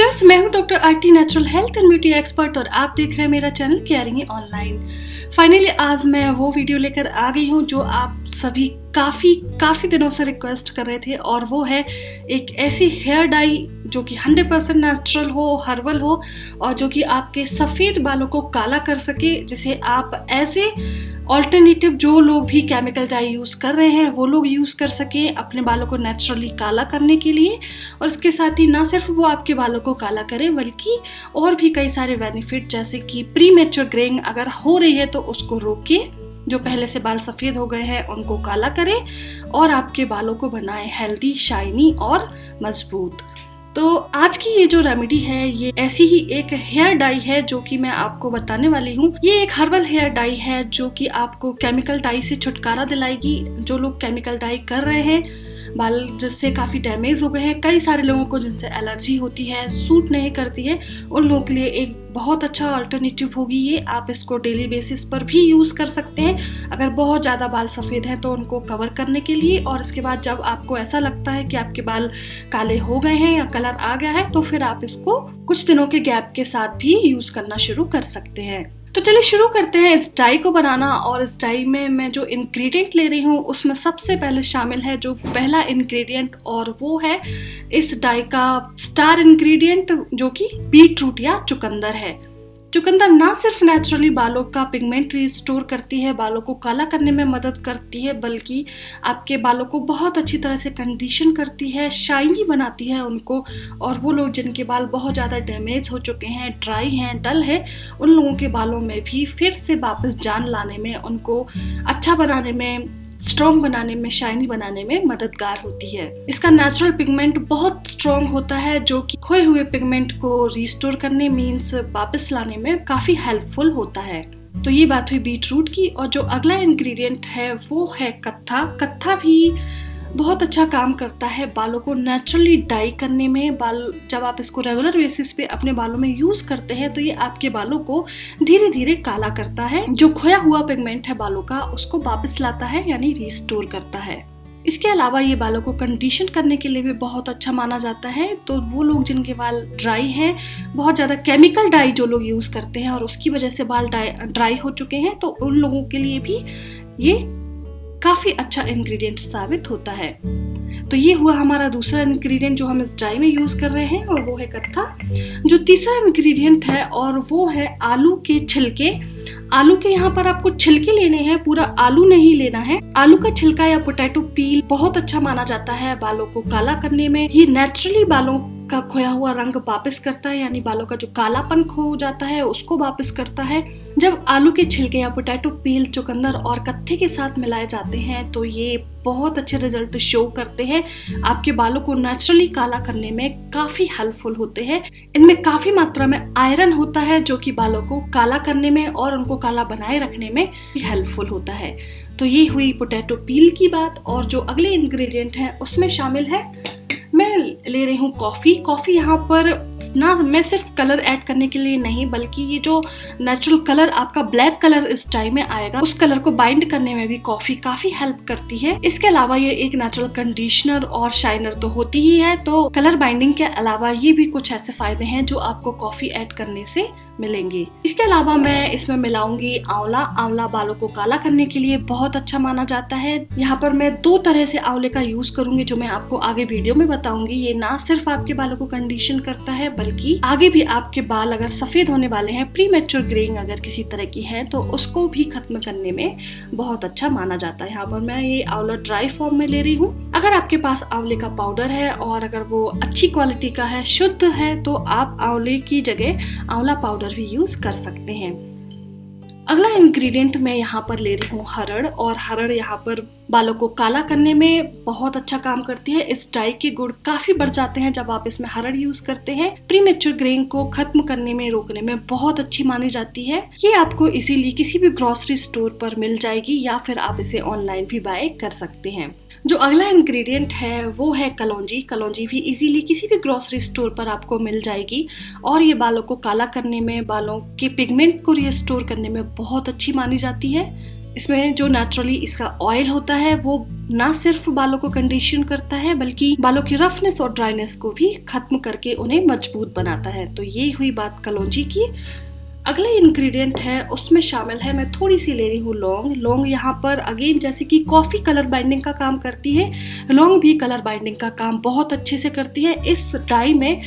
Viewers, मैं हूं doctor Aarti, natural health and beauty expert और आप देख रहे हैं मेरा चैनल केयरिंग ऑनलाइन। फाइनली आज मैं वो वीडियो लेकर आ गई हूं जो आप सभी काफ़ी दिनों से रिक्वेस्ट कर रहे थे, और वो है एक ऐसी हेयर डाई जो कि 100% नेचुरल हो, हर्बल हो और जो कि आपके सफ़ेद बालों को काला कर सके, जिसे आप ऐसे ऑल्टरनेटिव जो लोग भी केमिकल डाई यूज़ कर रहे हैं वो लोग यूज़ कर सकें अपने बालों को नेचुरली काला करने के लिए। और इसके साथ ही ना सिर्फ वो आपके बालों को काला करे बल्कि और भी कई सारे बेनिफिट, जैसे कि प्रीमेच्योर ग्रेइंग अगर हो रही है तो उसको रोके, जो पहले से बाल सफ़ेद हो गए हैं उनको काला करे और आपके बालों को बनाए हेल्दी, शाइनी और मजबूत। तो आज की ये जो रेमेडी है ये ऐसी ही एक हेयर डाई है जो कि मैं आपको बताने वाली हूँ। ये एक हर्बल हेयर डाई है जो कि आपको केमिकल डाई से छुटकारा दिलाएगी। जो लोग केमिकल डाई कर रहे हैं, बाल जिससे काफ़ी डैमेज हो गए हैं, कई सारे लोगों को जिनसे एलर्जी होती है, सूट नहीं करती है, उन लोगों के लिए एक बहुत अच्छा अल्टरनेटिव होगी ये। आप इसको डेली बेसिस पर भी यूज़ कर सकते हैं अगर बहुत ज़्यादा बाल सफ़ेद हैं तो उनको कवर करने के लिए। और इसके बाद जब आपको ऐसा लगता है कि आपके बाल काले हो गए हैं या कलर आ गया है तो फिर आप इसको कुछ दिनों के गैप के साथ भी यूज़ करना शुरू कर सकते हैं। तो चलिए शुरू करते हैं इस डाई को बनाना। और इस डाई में मैं जो इंग्रेडिएंट ले रही हूँ उसमें सबसे पहले शामिल है जो पहला इंग्रेडिएंट, और वो है इस डाई का स्टार इंग्रेडिएंट जो कि बीट रूट या चुकंदर है। चुकंदर ना सिर्फ नेचुरली बालों का पिगमेंट रिस्टोर करती है, बालों को काला करने में मदद करती है, बल्कि आपके बालों को बहुत अच्छी तरह से कंडीशन करती है, शाइनी बनाती है उनको। और वो लोग जिनके बाल बहुत ज़्यादा डैमेज हो चुके हैं, ड्राई हैं, डल है, उन लोगों के बालों में भी फिर से वापस जान लाने में, उनको अच्छा बनाने में, स्ट्रॉन्ग बनाने में, शाइनी बनाने में मददगार होती है। इसका नेचुरल पिगमेंट बहुत स्ट्रॉन्ग होता है जो कि खोए हुए पिगमेंट को रिस्टोर करने मीन्स वापस लाने में काफ़ी हेल्पफुल होता है। तो ये बात हुई बीट रूट की। और जो अगला इंग्रेडिएंट है वो है कत्था। कत्था भी बहुत अच्छा काम करता है बालों को नेचुरली डाई करने में। बाल जब आप इसको रेगुलर बेसिस पे अपने बालों में यूज़ करते हैं तो ये आपके बालों को धीरे धीरे काला करता है, जो खोया हुआ पिगमेंट है बालों का उसको वापस लाता है, यानी रिस्टोर करता है। इसके अलावा ये बालों को कंडीशन करने के लिए भी बहुत अच्छा माना जाता है। तो वो लोग जिनके बाल ड्राई हैं, बहुत ज़्यादा केमिकल डाई जो लोग यूज़ करते हैं और उसकी वजह से बाल ड्राई हो चुके हैं, तो उन लोगों के लिए भी ये काफ़ी अच्छा इंग्रेडिएंट साबित होता है। तो ये हुआ हमारा दूसरा इंग्रेडिएंट जो हम इस डाई में यूज़ कर रहे हैं, और वो है कत्था। जो तीसरा इंग्रेडिएंट है और वो है आलू के छिलके। आलू के यहाँ पर आपको छिलके लेने हैं, पूरा आलू नहीं लेना है। आलू का छिलका या पोटैटो पील बहुत अच्छा माना जाता है बालों को काला करने में। ये नेचुरली बालों का खोया हुआ रंग वापस करता है, यानी बालों का जो कालापन खो जाता है उसको वापस करता है। जब आलू के छिलके या पोटैटो पील, चुकंदर और कत्थे के साथ मिलाए जाते हैं तो ये बहुत अच्छे रिजल्ट शो करते हैं, आपके बालों को नेचुरली काला करने में काफ़ी हेल्पफुल होते हैं। इनमें काफ़ी मात्रा में आयरन होता है जो कि बालों को काला करने में और उनको काला बनाए रखने में भी हेल्पफुल होता है। तो ये हुई पोटैटो पील की बात। और जो अगले इंग्रेडिएंट है उसमें शामिल है, मैं ले रही हूँ कॉफ़ी। कॉफ़ी यहाँ पर ना मैं सिर्फ कलर ऐड करने के लिए नहीं, बल्कि ये जो नेचुरल कलर आपका ब्लैक कलर इस डाई में आएगा उस कलर को बाइंड करने में भी कॉफ़ी काफ़ी हेल्प करती है। इसके अलावा ये एक नेचुरल कंडीशनर और शाइनर तो होती ही है, तो कलर बाइंडिंग के अलावा ये भी कुछ ऐसे फायदे हैं जो आपको कॉफ़ी ऐड करने से मिलेंगे। इसके अलावा मैं इसमें मिलाऊंगी आंवला। आंवला बालों को काला करने के लिए बहुत अच्छा माना जाता है। यहाँ पर मैं 2 तरह से आंवले का यूज करूंगी जो मैं आपको आगे वीडियो में बताऊंगी। ये ना सिर्फ आपके बालों को कंडीशन करता है बल्कि आगे भी आपके बाल अगर सफेद होने वाले हैं, प्रीमेच्योर ग्रेइंग अगर किसी तरह की है, तो उसको भी खत्म करने में बहुत अच्छा माना जाता है। यहाँ पर मैं ये आंवला ड्राई फॉर्म में ले रही हूँ। अगर आपके पास आंवले का पाउडर है और अगर वो अच्छी क्वालिटी का है, शुद्ध है, तो आप आंवले की जगह आंवला पाउडर भी यूज कर सकते हैं। अगला इंग्रेडिएंट मैं यहाँ पर ले रही हूँ हरड़। और हरड़ यहाँ पर बालों को काला करने में बहुत अच्छा काम करती है। इस डाई के गुण काफी बढ़ जाते हैं जब आप इसमें हरड़ यूज करते हैं। प्रीमेच्योर ग्रेइंग को खत्म करने में, रोकने में बहुत अच्छी मानी जाती है। ये आपको इजीली किसी भी ग्रोसरी स्टोर पर मिल जाएगी या फिर आप इसे ऑनलाइन भी बाय कर सकते हैं। जो अगला इंग्रेडिएंट है वो है कलौंजी। कलौंजी भी इजीली किसी भी ग्रोसरी स्टोर पर आपको मिल जाएगी और ये बालों को काला करने में, बालों के पिगमेंट को रिस्टोर करने में बहुत अच्छी मानी जाती है। इसमें जो नेचुरली इसका ऑयल होता है वो ना सिर्फ बालों को कंडीशन करता है बल्कि बालों की रफनेस और ड्राइनेस को भी खत्म करके उन्हें मजबूत बनाता है। तो ये हुई बात कलौंजी की। अगला इंग्रेडिएंट है उसमें शामिल है, मैं थोड़ी सी ले रही हूँ लौंग। लौंग यहाँ पर अगेन जैसे कि कॉफ़ी कलर बाइंडिंग का काम करती है, लौंग भी कलर बाइंडिंग का काम बहुत अच्छे से करती है। इस डाई में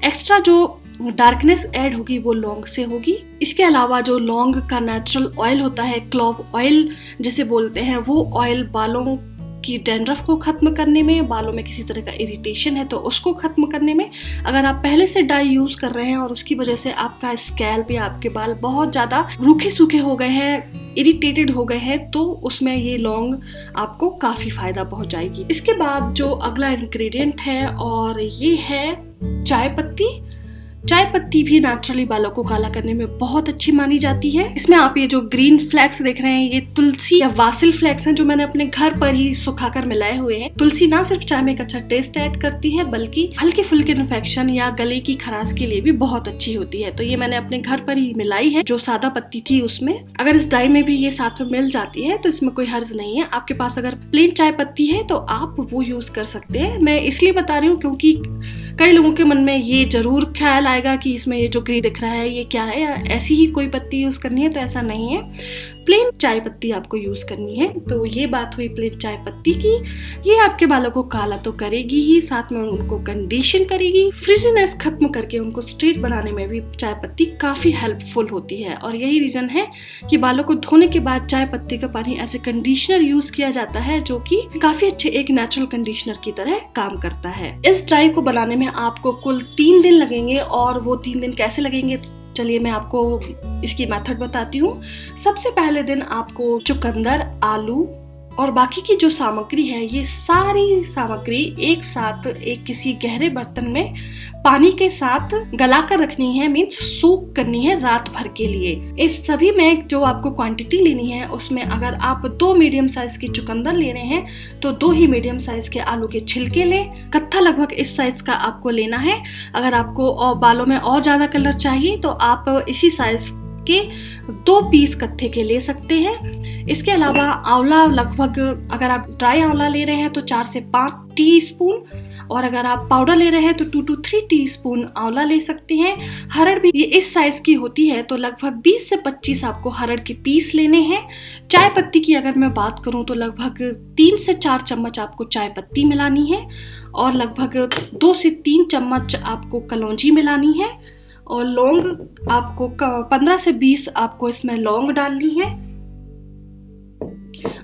एक्स्ट्रा जो डार्कनेस ऐड होगी वो लौंग से होगी। इसके अलावा जो लौंग का नेचुरल ऑयल होता है, क्लोव ऑयल जिसे बोलते हैं, वो ऑयल बालों की डैंड्रफ को खत्म करने में, बालों में किसी तरह का इरिटेशन है तो उसको खत्म करने में, अगर आप पहले से डाई यूज कर रहे हैं और उसकी वजह से आपका स्कैल्प या आपके बाल बहुत ज्यादा रूखे सूखे हो गए हैं, इरिटेटेड हो गए हैं, तो उसमें ये लौंग आपको काफी फायदा पहुंचाएगी। इसके बाद जो अगला इंग्रेडिएंट है और ये है चाय पत्ती। चाय पत्ती भी नेचुरली बालों को काला करने में बहुत अच्छी मानी जाती है। इसमें आप ये जो ग्रीन फ्लैक्स देख रहे हैं ये तुलसी या वासिल फ्लैक्स हैं जो मैंने अपने घर पर ही सुखाकर मिलाए हुए हैं। तुलसी ना सिर्फ चाय में एक अच्छा टेस्ट ऐड करती है बल्कि हल्के फुल्के इन्फेक्शन या गले की खराश के लिए भी बहुत अच्छी होती है। तो ये मैंने अपने घर पर ही मिलाई है, जो सादा पत्ती थी उसमें। अगर इस डाई में भी ये साथ में मिल जाती है तो इसमें कोई हर्ज नहीं है। आपके पास अगर प्लेन चाय पत्ती है तो आप वो यूज कर सकते हैं। मैं इसलिए बता रही हूँ क्योंकि कई लोगों के मन में ये जरूर ख्याल आएगा कि इसमें ये जो ग्रीन दिख रहा है ये क्या है, या ऐसी ही कोई पत्ती यूज करनी है, तो ऐसा नहीं है। प्लेन चाय पत्ती आपको यूज करनी है। तो ये बात हुई प्लेन चाय पत्ती की। ये आपके बालों को काला तो करेगी ही, साथ में उनको कंडीशन करेगी, फ्रिजीनेस खत्म करके उनको स्ट्रेट बनाने में भी चाय पत्ती काफी हेल्पफुल होती है। और यही रीजन है कि बालों को धोने के बाद चाय पत्ती का पानी एज ए कंडीशनर यूज किया जाता है, जो कि काफी अच्छे एक नेचुरल कंडीशनर की तरह काम करता है। इस डाई को बनाने में आपको कुल 3 दिन लगेंगे। और वो 3 दिन कैसे लगेंगे, चलिए मैं आपको इसकी मेथड बताती हूँ। सबसे पहले दिन आपको चुकंदर, आलू और बाकी की जो सामग्री है, ये सारी सामग्री एक साथ एक किसी गहरे बर्तन में पानी के साथ गला कर रखनी है, मीन्स सूख करनी है रात भर के लिए। इस सभी में जो आपको क्वांटिटी लेनी है उसमें अगर आप 2 मीडियम साइज की चुकंदर ले रहे हैं तो 2 ही मीडियम साइज के आलू के छिलके लें। कत्था लगभग इस साइज का आपको लेना है। अगर आपको और बालों में और ज्यादा कलर चाहिए तो आप इसी साइज के 2 पीस कत्थे के ले सकते हैं। इसके अलावा आंवला लगभग, अगर आप ड्राई आंवला ले रहे हैं तो 4 से 5 टीस्पून, और अगर आप पाउडर ले रहे हैं तो 2 to 3 टीस्पून आंवला ले सकते हैं। हरड़ भी ये इस साइज की होती है तो लगभग 20 से 25 आपको हरड़ के पीस लेने हैं। चाय पत्ती की अगर मैं बात करूं तो लगभग 3 से 4 चम्मच आपको चाय पत्ती मिलानी है, और लगभग 2 से 3 चम्मच आपको कलौंजी मिलानी है, और लौंग आपको 15 से 20 आपको इसमें लौंग डालनी है,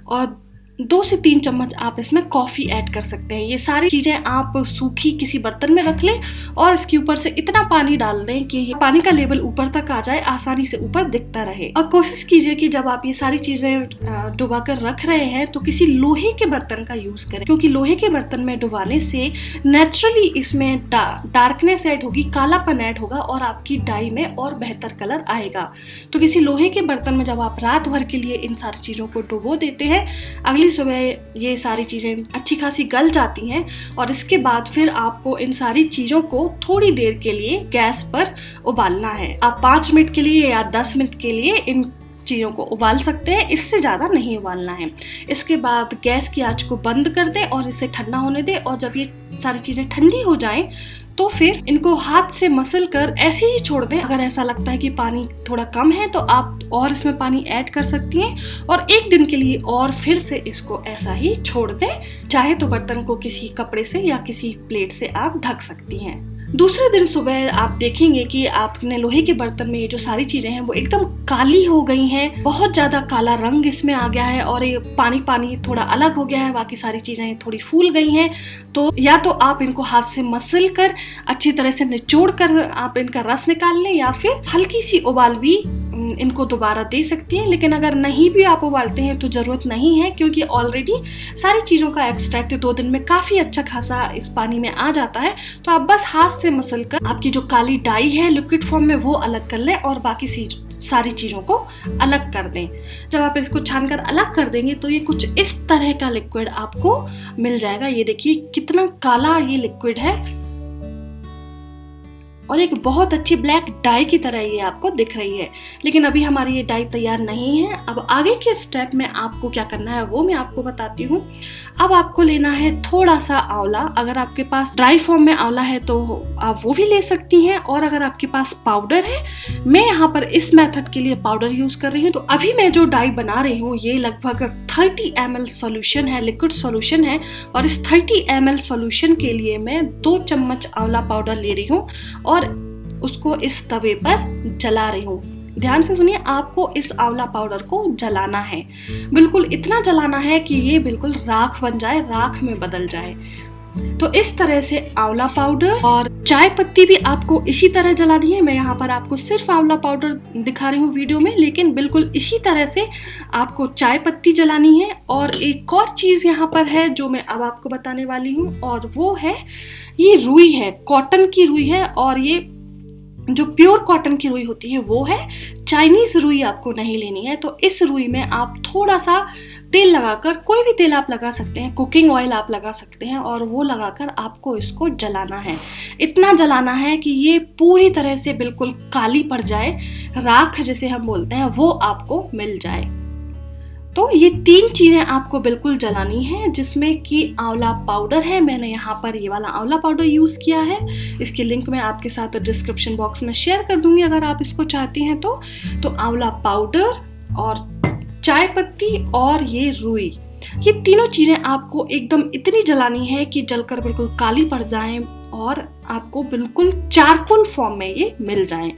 और 2 से 3 चम्मच आप इसमें कॉफी ऐड कर सकते हैं। ये सारी चीजें आप सूखी किसी बर्तन में रख लें और इसके ऊपर से इतना पानी डाल दें कि ये पानी का लेवल ऊपर तक आ जाए, आसानी से ऊपर दिखता रहे। और कोशिश कीजिए कि जब आप ये सारी चीजें डुबा कर रख रहे हैं तो किसी लोहे के बर्तन का यूज करें, क्योंकि लोहे के बर्तन में डुबाने से नेचुरली इसमें डार्कनेस ऐड होगी, कालापन ऐड होगा और आपकी डाई में और बेहतर कलर आएगा। तो किसी लोहे के बर्तन में जब आप रात भर के लिए इन सारी चीजों को डुबो देते हैं, अगली सुबह ये सारी चीजें अच्छी खासी गल जाती हैं, और इसके बाद फिर आपको इन सारी चीजों को थोड़ी देर के लिए गैस पर उबालना है। आप 5 मिनट के लिए या 10 मिनट के लिए इन चीज़ों को उबाल सकते हैं, इससे ज़्यादा नहीं उबालना है। इसके बाद गैस की आंच को बंद कर दें और इसे ठंडा होने दें, और जब ये सारी चीज़ें ठंडी हो जाएं तो फिर इनको हाथ से मसल कर ऐसे ही छोड़ दें। अगर ऐसा लगता है कि पानी थोड़ा कम है तो आप और इसमें पानी ऐड कर सकती हैं, और 1 दिन के लिए और फिर से इसको ऐसा ही छोड़ दें। चाहे तो बर्तन को किसी कपड़े से या किसी प्लेट से आप ढक सकती हैं। दूसरे दिन सुबह आप देखेंगे कि आपने लोहे के बर्तन में ये जो सारी चीजें हैं वो एकदम काली हो गई हैं, बहुत ज्यादा काला रंग इसमें आ गया है, और ये पानी पानी थोड़ा अलग हो गया है, बाकी सारी चीजें थोड़ी फूल गई हैं। तो या तो आप इनको हाथ से मसल कर अच्छी तरह से निचोड़ कर आप इनका रस निकाल लें, या फिर हल्की सी उबाल भी इनको दोबारा दे सकती हैं। लेकिन अगर नहीं भी आप उबालते हैं तो जरूरत नहीं है, क्योंकि ऑलरेडी सारी चीजों का एक्सट्रैक्ट 2 दिन में काफी अच्छा खासा इस पानी में आ जाता है। तो आप बस हाथ से मसल कर आपकी जो काली डाई है लिक्विड फॉर्म में वो अलग कर लें, और बाकी सारी चीजों को अलग कर दें। जब आप इसको छानकर अलग कर देंगे तो ये कुछ इस तरह का लिक्विड आपको मिल जाएगा। ये देखिए कितना काला ये लिक्विड है। और एक बहुत अच्छी ब्लैक डाई की तरह ये आपको दिख रही है। लेकिन अभी हमारी ये डाई तैयार नहीं है। अब आगे के स्टेप में आपको क्या करना है वो मैं आपको बताती हूँ। अब आपको लेना है थोड़ा सा आंवला। अगर आपके पास ड्राई फॉर्म में आंवला है तो आप वो भी ले सकती हैं, और अगर आपके पास पाउडर है, मैं यहाँ पर इस मेथड के लिए पाउडर यूज कर रही हूँ। तो अभी मैं जो डाई बना रही हूँ ये लगभग 30 ml सॉल्यूशन है, लिक्विड सॉल्यूशन है, और इस 30 ml सॉल्यूशन के लिए मैं 2 चम्मच आंवला पाउडर ले रही हूँ और उसको इस तवे पर जला रही हूँ। ध्यान से सुनिए, आपको इस आंवला पाउडर को जलाना है, बिल्कुल इतना जलाना है कि ये बिल्कुल राख बन जाए, राख में बदल जाए। तो इस तरह से आंवला पाउडर और चाय पत्ती भी आपको इसी तरह जलानी है। मैं यहाँ पर आपको सिर्फ आंवला पाउडर दिखा रही हूँ वीडियो में, लेकिन बिल्कुल इसी तरह से आपको चाय पत्ती जलानी है। और एक और चीज यहाँ पर है जो मैं अब आपको बताने वाली हूँ, और वो है ये रुई है, कॉटन की रुई है, और ये जो प्योर कॉटन की रुई होती है वो है, चाइनीज रुई आपको नहीं लेनी है। तो इस रुई में आप थोड़ा सा तेल लगाकर, कोई भी तेल आप लगा सकते हैं, कुकिंग ऑयल आप लगा सकते हैं, और वो लगाकर आपको इसको जलाना है। इतना जलाना है कि ये पूरी तरह से बिल्कुल काली पड़ जाए, राख जिसे हम बोलते हैं वो आपको मिल जाए। तो ये 3 चीजें आपको बिल्कुल जलानी है, जिसमें कि आंवला पाउडर है। मैंने यहाँ पर ये वाला आंवला पाउडर यूज किया है, इसकी लिंक मैं आपके साथ डिस्क्रिप्शन बॉक्स में शेयर कर दूंगी अगर आप इसको चाहती हैं तो आंवला पाउडर और चाय पत्ती और ये रुई, ये तीनों चीजें आपको एकदम इतनी जलानी है कि जलकर बिल्कुल काली पड़ जाएं और आपको बिल्कुल चारकोल फॉर्म में ये मिल जाएं।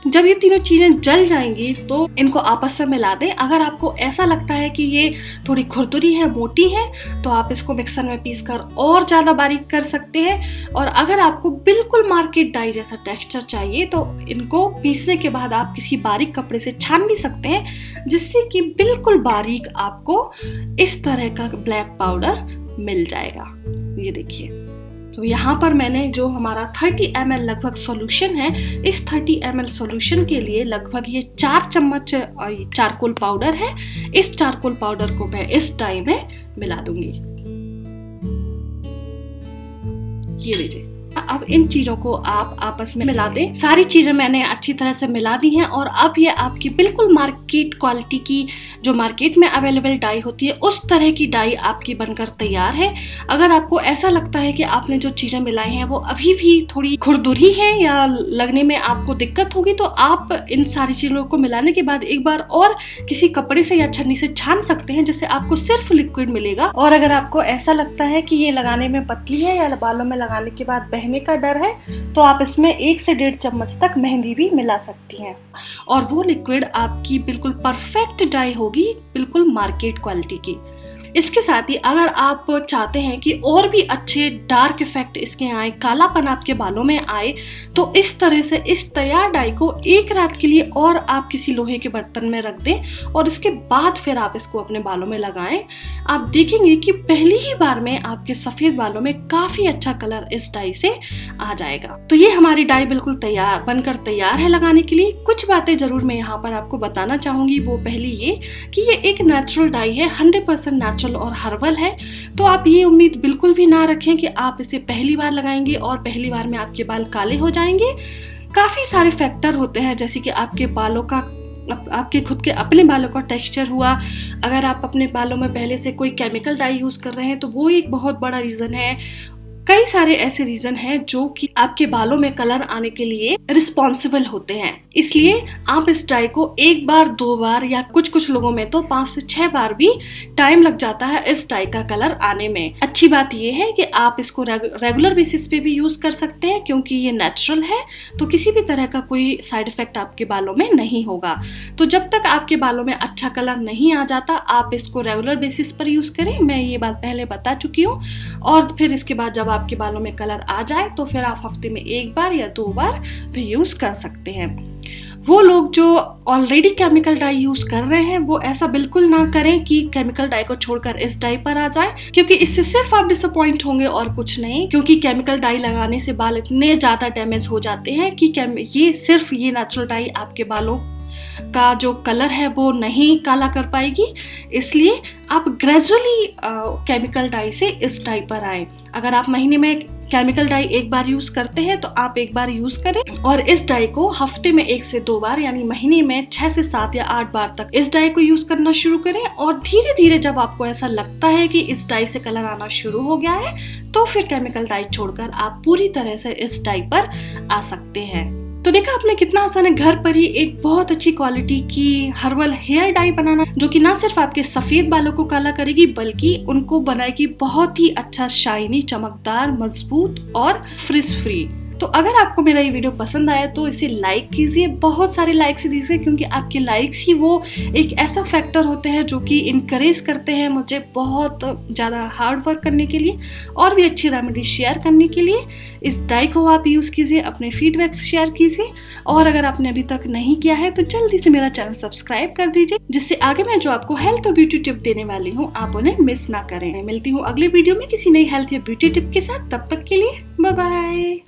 जब ये तीनों चीजें जल जाएंगी तो इनको आपस में मिला दें। अगर आपको ऐसा लगता है कि ये थोड़ी खुरदुरी है, मोटी है, तो आप इसको मिक्सर में पीसकर और ज्यादा बारीक कर सकते हैं। और अगर आपको बिल्कुल मार्केट डाई जैसा टेक्सचर चाहिए तो इनको पीसने के बाद आप किसी बारीक कपड़े से छान भी सकते हैं, जिससे कि बिल्कुल बारीक आपको इस तरह का ब्लैक पाउडर मिल जाएगा। ये देखिए, तो यहाँ पर मैंने जो हमारा 30 ml लगभग सॉल्यूशन है, इस 30 ml सॉल्यूशन के लिए लगभग ये 4 चम्मच चारकोल पाउडर है। इस चारकोल पाउडर को मैं इस डाई में मिला दूंगी। ये लीजिए, अब इन चीजों को आप आपस में मिला दें। सारी चीजें मैंने अच्छी तरह से मिला दी हैं, और अब ये आपकी बिल्कुल मार्केट क्वालिटी की, जो मार्केट में अवेलेबल डाई होती है, उस तरह की डाई आपकी बनकर तैयार है। अगर आपको ऐसा लगता है कि आपने जो चीजें मिलाई हैं वो अभी भी थोड़ी खुरदुरी है या लगने में आपको दिक्कत होगी, तो आप इन सारी चीजों को मिलाने के बाद एक बार और किसी कपड़े से या छन्नी से छान सकते हैं, जिससे आपको सिर्फ लिक्विड मिलेगा। और अगर आपको ऐसा लगता है कि ये लगाने में पतली है या बालों में लगाने के बाद बहने का डर है, तो आप इसमें 1 से 1.5 चम्मच तक मेहंदी भी मिला सकती हैं, और वो लिक्विड आपकी बिल्कुल परफेक्ट डाई होगी, बिल्कुल मार्केट क्वालिटी की। इसके साथ ही अगर आप चाहते हैं कि और भी अच्छे डार्क इफेक्ट इसके आए, कालापन आपके बालों में आए, तो इस तरह से इस तैयार डाई को 1 रात के लिए और आप किसी लोहे के बर्तन में रख दें, और इसके बाद फिर आप इसको अपने बालों में लगाएं। आप देखेंगे कि पहली ही बार में आपके सफेद बालों में काफी अच्छा कलर इस डाई से आ जाएगा। तो ये हमारी डाई बिल्कुल तैयार, बनकर तैयार है लगाने के लिए। कुछ बातें जरूर मैं यहाँ पर आपको बताना चाहूंगी। वो पहली ये कि ये एक नेचुरल डाई है, 100% नेचुरल और हर्बल है। तो आप ये उम्मीद बिल्कुल भी ना रखें कि आप इसे पहली बार लगाएंगे और पहली बार में आपके बाल काले हो जाएंगे। काफी सारे फैक्टर होते हैं, जैसे कि आपके बालों का, आपके खुद के अपने बालों का टेक्सचर हुआ। अगर आप अपने बालों में पहले से कोई केमिकल डाई यूज कर रहे हैं तो वो एक बहुत बड़ा रीजन है। कई सारे ऐसे रीजन हैं जो कि आपके बालों में कलर आने के लिए रिस्पॉन्सिबल होते हैं। इसलिए आप इस डाई को 1 बार 2 बार या कुछ लोगों में तो 5 से 6 बार भी टाइम लग जाता है इस डाई का कलर आने में। अच्छी बात यह है कि आप इसको रेगुलर बेसिस पे भी यूज कर सकते हैं, क्योंकि ये नेचुरल है, तो किसी भी तरह का कोई साइड इफेक्ट आपके बालों में नहीं होगा। तो जब तक आपके बालों में अच्छा कलर नहीं आ जाता, आप इसको रेगुलर बेसिस पर यूज करें। मैं ये बात पहले बता चुकी हूँ। और फिर इसके बाद जब आपके बालों में कलर आ जाए तो फिर आप हफ्ते में 1 बार या 2 बार भी यूज कर सकते हैं। वो लोग जो ऑलरेडी केमिकल डाई यूज कर रहे हैं वो ऐसा बिल्कुल ना करें कि केमिकल डाई को छोड़कर इस डाई पर आ जाए, क्योंकि इससे सिर्फ आप डिसअपॉइंट होंगे और कुछ नहीं। क्योंकि केमिकल डाई लगाने से बाल इतने ज्यादा डैमेज हो जाते हैं कि ये सिर्फ ये नेचुरल डाई आपके बालों का जो कलर है वो नहीं काला कर पाएगी। इसलिए आप ग्रेजुअली केमिकल डाई से इस डाई पर आए। अगर आप महीने में केमिकल डाई एक बार यूज करते हैं तो आप एक बार यूज करें, और इस डाई को हफ्ते में 1 से 2 बार यानी महीने में 6 से 7 या 8 बार तक इस डाई को यूज करना शुरू करें। और धीरे धीरे जब आपको ऐसा लगता है कि इस डाई से कलर आना शुरू हो गया है तो फिर केमिकल डाई छोड़कर आप पूरी तरह से इस डाई पर आ सकते हैं। तो देखा आपने कितना आसान है घर पर ही एक बहुत अच्छी क्वालिटी की हर्बल हेयर डाई बनाना, जो कि ना सिर्फ आपके सफेद बालों को काला करेगी बल्कि उनको बनाएगी बहुत ही अच्छा, शाइनी, चमकदार, मजबूत और फ्रिज फ्री। तो अगर आपको मेरा ये वीडियो पसंद आया तो इसे लाइक कीजिए, बहुत सारे लाइक्स दीजिए, क्योंकि आपके लाइक्स ही वो एक ऐसा फैक्टर होते हैं जो कि इनकरेज करते हैं मुझे बहुत ज़्यादा हार्ड वर्क करने के लिए और भी अच्छी रेमेडी शेयर करने के लिए। इस डाई को आप यूज़ कीजिए, अपने फीडबैक्स शेयर कीजिए, और अगर आपने अभी तक नहीं किया है तो जल्दी से मेरा चैनल सब्सक्राइब कर दीजिए, जिससे आगे मैं जो आपको हेल्थ और ब्यूटी टिप देने वाली हूँ आप उन्हें मिस ना करें। मिलती हूँ अगले वीडियो में किसी नई हेल्थ या ब्यूटी टिप के साथ, तब तक के लिए बाय बाय।